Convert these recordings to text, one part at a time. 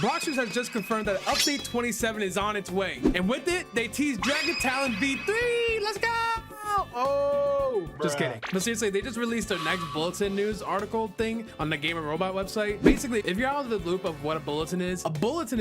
BLOX has just confirmed that update 27 is on its way. And with it, they teased Dragon Talon V3. Let's go! Oh, just kidding. But seriously, they just released their next bulletin news article thing on the Game and Robot website. Basically, if you're out of the loop of what a bulletin is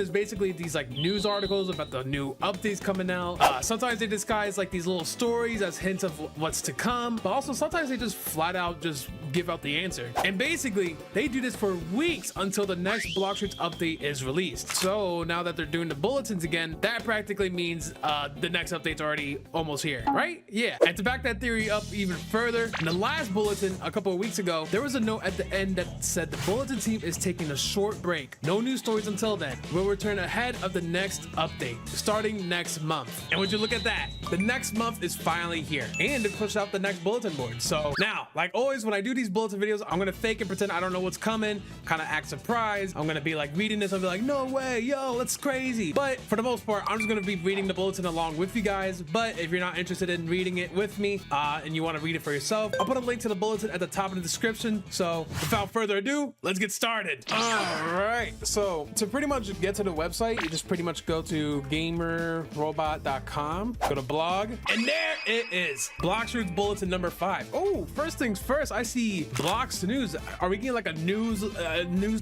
basically these like news articles about the new updates coming out. Sometimes they disguise like these little stories as hints of what's to come, but also sometimes they just flat out just give out the answer. And basically, they do this for weeks until the next BLOX update is released. So now that they're doing the bulletins again, that practically means the next update's already almost here, right? Yeah. And to back that theory up even further, in the last bulletin a couple of weeks ago, there was a note at the end that said the bulletin team is taking a short break. No news stories until then. We'll return ahead of the next update, starting next month. And would you look at that? The next month is finally here, and it pushed out the next bulletin board. So now, like always, when I do these bulletin videos, I'm gonna fake and pretend I don't know what's coming, kind of act surprised. I'm gonna be like reading this, I'll be like, no way, yo, that's crazy. But for the most part, I'm just gonna be reading the bulletin along with you guys. But if you're not interested in reading it with me, and you want to read it for yourself, I'll put a link to the bulletin at the top of the description. So without further ado, let's get started. All right, so to pretty much get to the website, you just pretty much go to gamerrobot.com, go to blog, and there it is. BLOX bulletin number 5. Oh, first things first, I see BLOX news. Are we getting like a news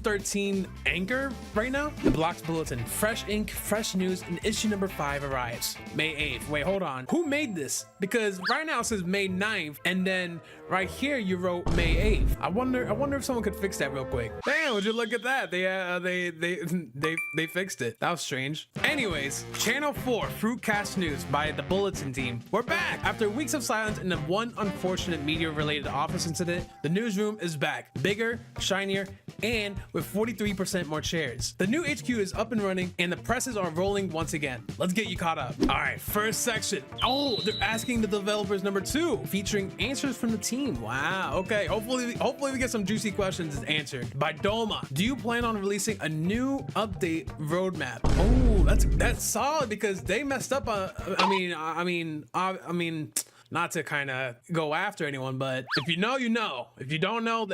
13 anchor right now? The BLOX bulletin, fresh ink, fresh news, and issue number 5 arrives May 8th. Wait, hold on. Who made this? Because right now it says May 9th, and then right here you wrote May 8th. I wonder if someone could fix that real quick. Damn, would you look at that? They fixed it. That was strange. Anyways, channel 4 Fruitcast News by the Bulletin team. We're back after weeks of silence and one unfortunate media-related office incident. The newsroom is back, bigger, shinier, and with 43% more chairs. The new HQ is up and running, and the presses are rolling once again. Let's get you caught up. All right, first section. Oh, they're asking the developers number 2, featuring answers from the team. Wow. Okay. Hopefully we get some juicy questions answered. By Doma, do you plan on releasing a new update roadmap? Oh, that's solid because they messed up. I mean. Not to kind of go after anyone, but if you know, you know. If you don't know,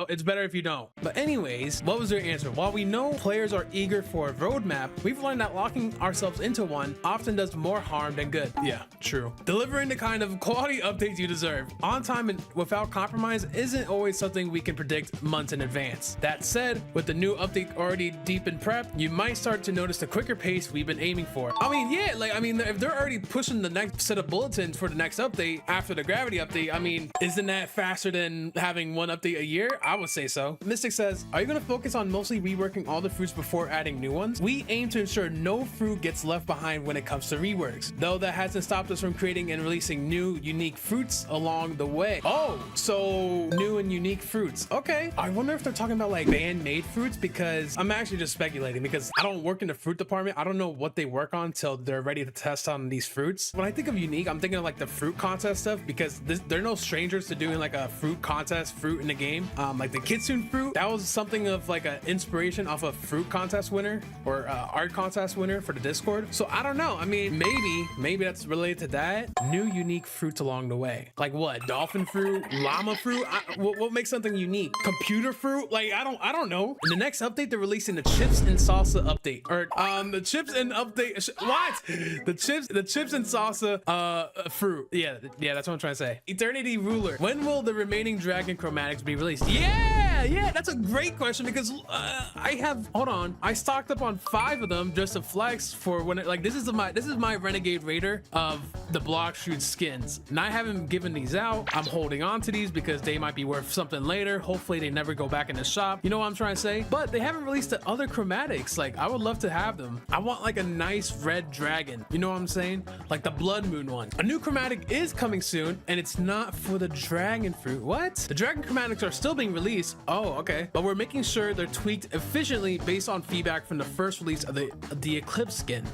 it's better if you don't. But anyways, what was their answer? While we know players are eager for a roadmap, we've learned that locking ourselves into one often does more harm than good. Yeah, true. Delivering the kind of quality updates you deserve on time and without compromise isn't always something we can predict months in advance. That said, with the new update already deep in prep, you might start to notice the quicker pace we've been aiming for. If they're already pushing the next set of bulletins for the next update after the gravity update, isn't that faster than having one update a year? I would say so. Mystic says, are you going to focus on mostly reworking all the fruits before adding new ones? We aim to ensure no fruit gets left behind when it comes to reworks, though that hasn't stopped us from creating and releasing new unique fruits along the way. Oh, so new and unique fruits. Okay. I wonder if they're talking about like fan-made fruits, because I'm actually just speculating because I don't work in the fruit department. I don't know what they work on till they're ready to test on these fruits. When I think of unique, I'm thinking of like the fruit contest stuff, because they're no strangers to doing like a fruit contest fruit in the game. Like the Kitsune fruit, that was something of like an inspiration off a fruit contest winner or art contest winner for the Discord. So I don't know. Maybe that's related to that. New unique fruits along the way. Like what? Dolphin fruit, llama fruit. What makes something unique? Computer fruit? Like I don't know. In the next update, they're releasing the chips and salsa update, or the chips and update. What? The chips and salsa fruit. Yeah, that's what I'm trying to say. Eternity Ruler. When will the remaining dragon chromatics be released? Yeah, that's a great question, because I stocked up on 5 of them just to flex for when this is my Renegade Raider of the BLOX skins, and I haven't given these out. I'm holding on to these because they might be worth something later. Hopefully they never go back in the shop. You know what I'm trying to say? But they haven't released the other chromatics. Like I would love to have them. I want like a nice red dragon. You know what I'm saying? Like the Blood Moon one. A new chromatic is coming soon, and it's not for the dragon fruit. What? The dragon chromatics are still being released. Oh, okay. But we're making sure they're tweaked efficiently based on feedback from the first release of the Eclipse skin.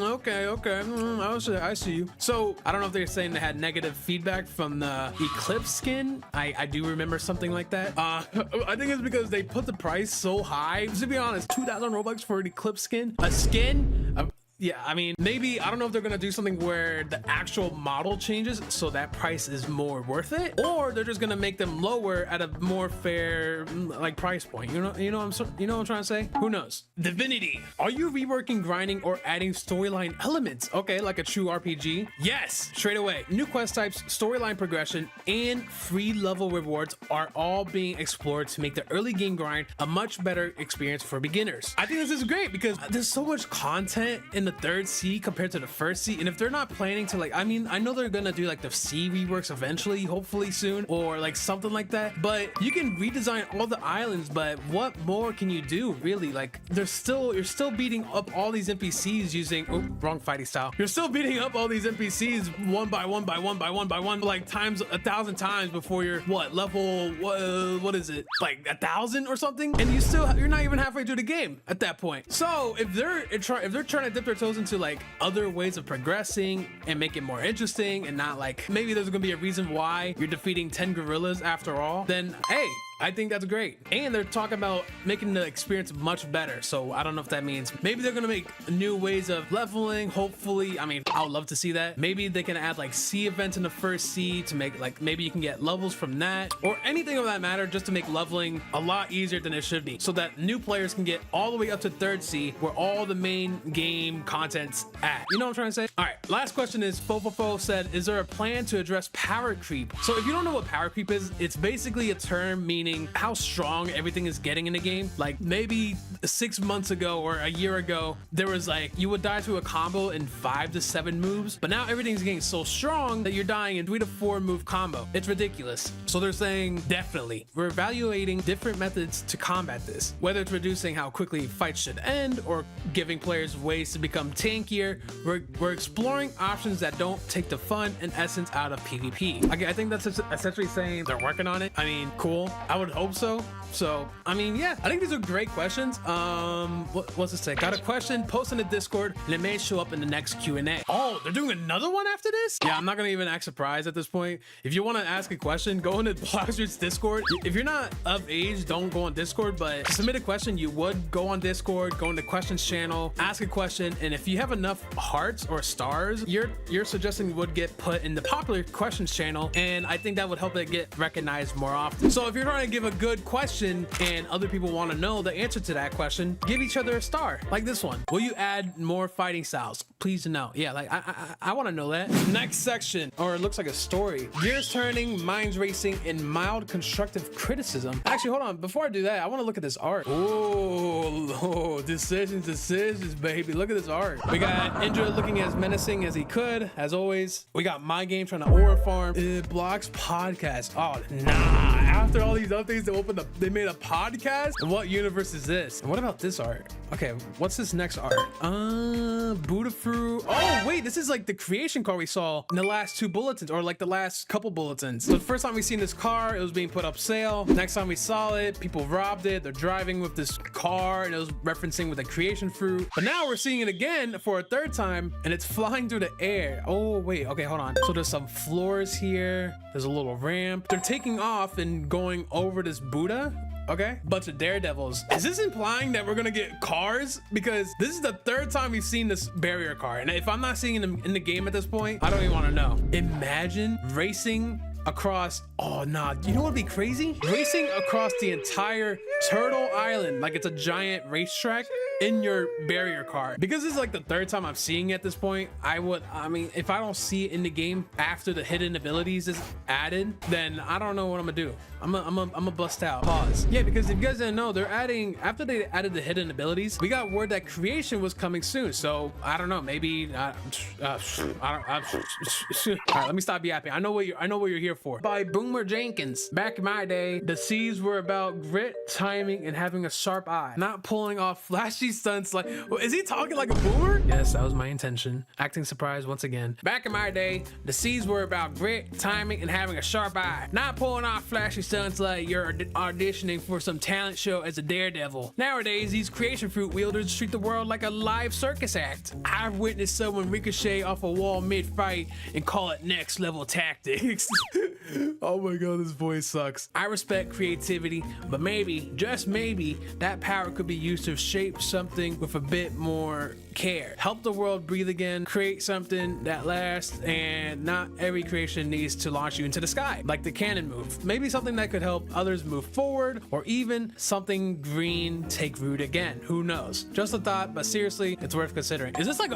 Okay. I see you. So I don't know if they're saying they had negative feedback from the Eclipse skin. I do remember something like that. I think it's because they put the price so high. To be honest, 2,000 Robux for an Eclipse skin. A skin? yeah, I mean, maybe, I don't know if they're gonna do something where the actual model changes so that price is more worth it, or they're just gonna make them lower at a more fair like price point. You know what I'm trying to say? Who knows? Divinity, are you reworking grinding or adding storyline elements? Okay, like a true RPG. Yes, straight away. New quest types, storyline progression, and free level rewards are all being explored to make the early game grind a much better experience for beginners. I think this is great because there's so much content in the third sea compared to the first sea, and if they're not planning to, like, I mean, I know they're gonna do like the sea reworks eventually, hopefully soon, or like something like that, but you can redesign all the islands, but what more can you do really? Like, you're still beating up all these NPCs using, oh, wrong fighting style. You're still beating up all these NPCs one by one, like times 1,000 times before you're level, what is it, like 1,000 or something, and you're not even halfway through the game at that point. So if they're trying to dip their toes into like other ways of progressing and make it more interesting, and not like maybe there's gonna be a reason why you're defeating 10 gorillas after all, then hey, I think that's great. And they're talking about making the experience much better. So I don't know if that means maybe they're gonna make new ways of leveling. Hopefully, I mean, I would love to see that. Maybe they can add like sea events in the first sea to make, like, maybe you can get levels from that, or anything of that matter, just to make leveling a lot easier than it should be, so that new players can get all the way up to third sea where all the main game content's at. You know what I'm trying to say? All right, last question is, Fofofo said, is there a plan to address power creep? So if you don't know what power creep is, it's basically a term meaning how strong everything is getting in the game. Like maybe 6 months ago or a year ago, there was like, you would die to a combo in 5 to 7 moves, but now everything's getting so strong that you're dying in 3 to 4 move combo. It's ridiculous. So they're saying, definitely, we're evaluating different methods to combat this, whether it's reducing how quickly fights should end or giving players ways to become tankier. We're exploring options that don't take the fun and essence out of PvP. I think that's essentially saying they're working on it. I mean, cool. I would hope so. So, I mean, yeah, I think these are great questions. What's this say? Got a question, post in the Discord, and it may show up in the next Q&A. Oh, they're doing another one after this? Yeah, I'm not gonna even act surprised at this point. If you want to ask a question, go into BLOX's Discord. If you're not of age, don't go on Discord, but to submit a question, you would go on Discord, go in the questions channel, ask a question, and if you have enough hearts or stars, your suggestion would get put in the popular questions channel, and I think that would help it get recognized more often. So if you're trying to give a good question and other people want to know the answer to that question, give each other a star, like this one. Will you add more fighting styles? Please no. Yeah, like I want to know that. Next section, or it looks like a story. Gears turning, minds racing, and mild constructive criticism. Actually, hold on. Before I do that, I want to look at this art. Oh, decisions, baby. Look at this art. We got Indra looking as menacing as he could, as always. We got My Game trying to aura farm. BLOX podcast. Oh, nah. After all these updates, they made a podcast? What universe is this? And what about this art? Okay, what's this next art? Buddha fruit. Oh, wait, this is like the creation car we saw in the last 2 bulletins, or like the last couple bulletins. So the first time we seen this car, it was being put up sale. Next time we saw it, people robbed it. They're driving with this car, and it was referencing with a creation fruit. But now we're seeing it again for a 3rd time, and it's flying through the air. Oh, wait, okay, hold on. So there's some floors here. There's a little ramp. They're taking off and going over this Buddha. Okay, bunch of daredevils. Is this implying that we're gonna get cars? Because this is the 3rd time we've seen this barrier car, and if I'm not seeing it in the game at this point, I don't even want to know. Imagine racing across, oh nah, you know what would be crazy? Racing across the entire Turtle Island like it's a giant racetrack in your barrier car. Because this is like the 3rd time I'm seeing it at this point, I mean, if I don't see it in the game after the hidden abilities is added, then I don't know what I'm gonna do. I'm gonna bust out. Pause. Yeah, because if you guys didn't know, they're adding, after they added the hidden abilities, we got word that creation was coming soon. So I don't know, maybe all right, let me stop yapping. I know what you're here for. By Boomer Jenkins. Back in my day, the seas were about grit, timing, and having a sharp eye, not pulling off flashy stunts like, is he talking like a boomer? Yes, that was my intention. Acting surprised once again. Back in my day, the seas were about grit, timing, and having a sharp eye, not pulling off flashy stunts like you're auditioning for some talent show as a daredevil. Nowadays, these creation fruit wielders treat the world like a live circus act. I've witnessed someone ricochet off a wall mid-fight and call it next level tactics. Oh my god, this voice sucks. I respect creativity, but maybe, just maybe, that power could be used to shape some something with a bit more care. Help the world breathe again. Create something that lasts, and not every creation needs to launch you into the sky, like the cannon move. Maybe something that could help others move forward, or even something green take root again. Who knows? Just a thought, but seriously, it's worth considering. Is this like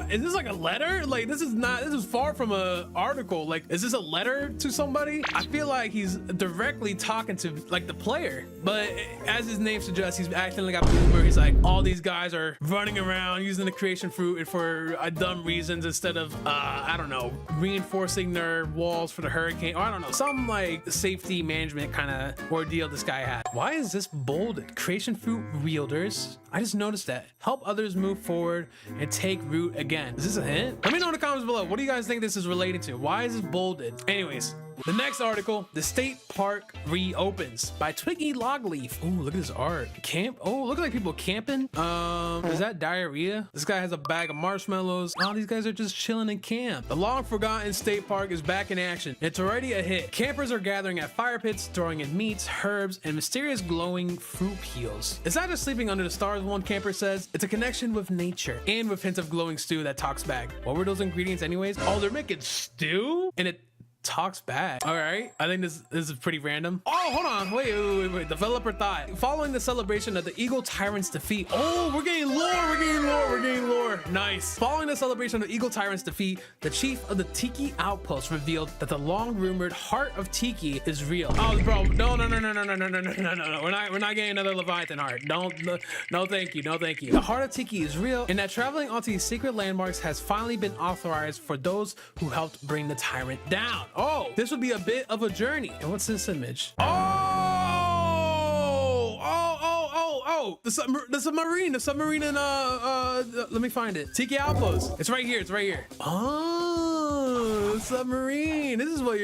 a letter? Like, this is far from a article. Like, is this a letter to somebody? I feel like he's directly talking to like the player, but as his name suggests, he's acting like a boomer. He's like, all these guys are running around using the creation fruit and for dumb reasons instead of I don't know, reinforcing their walls for the hurricane, or I don't know, some like safety management kind of ordeal this guy had. Why is this bolded? Creation fruit wielders, I just noticed that. Help others move forward and take root again. Is this a hint? Let me know in the comments below. What do you guys think this is relating to? Why is this bolded? Anyways, the next article, the state park reopens by Twiggy Logleaf. Oh, look at this art. Camp. Oh, look like people camping. Is that diarrhea? This guy has a bag of marshmallows. Oh, these guys are just chilling in camp. The long forgotten state park is back in action. It's already a hit. Campers are gathering at fire pits, throwing in meats, herbs, and mysterious glowing fruit peels. It's not just sleeping under the stars, one camper says. It's a connection with nature and with hints of glowing stew that talks back. What were those ingredients anyways? Oh, they're making stew? And it talks back. All right, I think this is pretty random. Oh, hold on, wait. Developer thought, following the celebration of the Eagle Tyrant's defeat. Oh, we're getting lore. Nice. Following the celebration of the Eagle Tyrant's defeat, the chief of the Tiki Outpost revealed that the long rumored heart of Tiki is real. Oh, bro, no. We're not getting another Leviathan heart. No, thank you. The heart of Tiki is real, and that traveling onto these secret landmarks has finally been authorized for those who helped bring the tyrant down. Oh, this would be a bit of a journey. And what's this image? The submarine in let me find it. Tiki Outpost. It's right here. Oh, submarine. This is what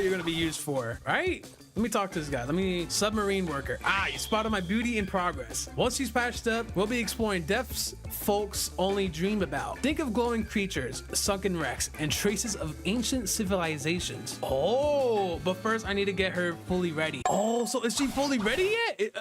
you're gonna be used for, right? Let me talk to this guy. Submarine worker. Ah, you spotted my beauty in progress. Once she's patched up, we'll be exploring depths folks only dream about. Think of glowing creatures, sunken wrecks, and traces of ancient civilizations. Oh, but first I need to get her fully ready. Oh, so is she fully ready yet?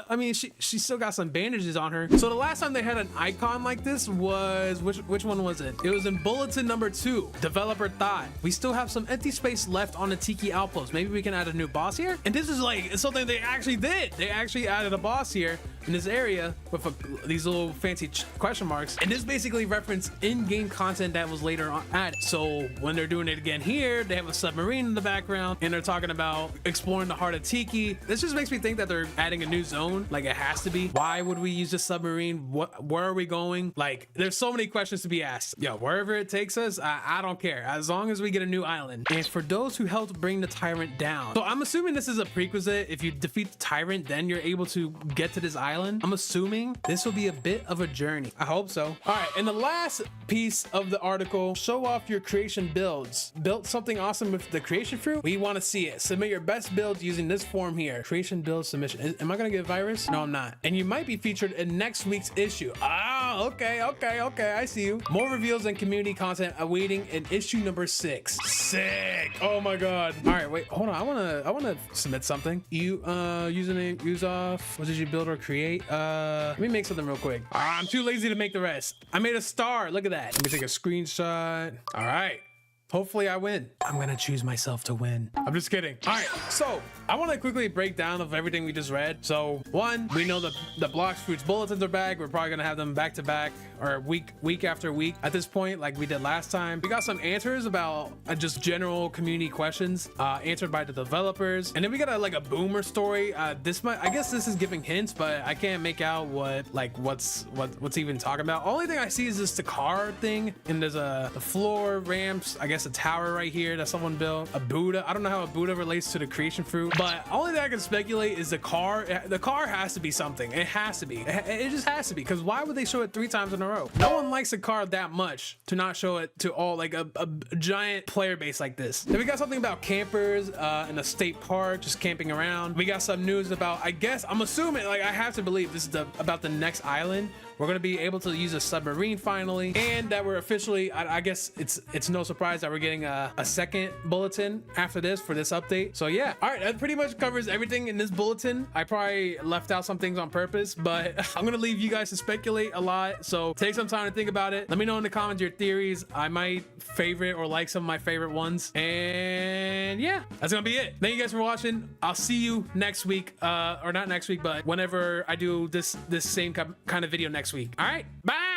She still got some bandages on her. So the last time they had an icon like this was, which one was it? It was in Bulletin number 2. Developer thought, we still have some empty space left on the Tiki Outpost. Maybe we can add a new boss here? And this is like something they actually did. They actually added a boss here in this area with these little fancy question marks, and this basically referenced in-game content that was later on added. So when they're doing it again here, they have a submarine in the background and they're talking about exploring the heart of Tiki. This just makes me think that they're adding a new zone, like it has to be. Why would we use a submarine? Where are we going? Like, there's so many questions to be asked. Yo, wherever it takes us, I don't care, as long as we get a new island. And for those who helped bring the tyrant down, so I'm assuming this is a prerequisite. If you defeat the tyrant, then you're able to get to this island. I'm assuming this will be a bit of a journey. I hope so. All right, and the last piece of the article, show off your creation builds. Built something awesome with the creation fruit? We want to see it. Submit your best build using this form here. Creation build submission. Am I gonna get virus? No, I'm not. And you might be featured in next week's issue. Ah, okay, I see you. More reveals and community content awaiting in issue number 6. Sick. Oh my god. All right, wait, hold on. I wanna submit something. Username Uzoth. What did you build or create? Let me make something real quick. I'm too lazy to make the rest. I made a star. Look at that. Let me take a screenshot. All right. Hopefully I win. I'm gonna choose myself to win. I'm just kidding. All right, so I want to quickly break down of everything we just read. So one, we know the BLOX Fruits bulletins are back. We're probably gonna have them back to back or week after week at this point, like we did last time. We got some answers about just general community questions answered by the developers, and then we got a boomer story. I guess this is giving hints, but I can't make out what's even talking about. Only thing I see is this the car thing, and there's the floor ramps. I guess a tower right here that someone built. A Buddha. I don't know how a Buddha relates to the creation fruit, but only thing I can speculate is the car. The car has to be something. It has to be. It just has to be, because why would they show it 3 times in a row? No one likes a car that much to not show it to all, like a giant player base like this. Then we got something about campers in a state park just camping around. We got some news about, I guess, I'm assuming, like I have to believe this is about the next island. We're gonna be able to use a submarine finally, and that we're officially, I guess it's no surprise that we're getting a second bulletin after this for this update. So yeah, all right, that pretty much covers everything in this bulletin. I probably left out some things on purpose, but I'm gonna leave you guys to speculate a lot. So take some time to think about it. Let me know in the comments your theories. I might favorite or like some of my favorite ones. And yeah, that's gonna be it. Thank you guys for watching. I'll see you next week, or not next week, but whenever I do this same kind of video next week. All right, bye.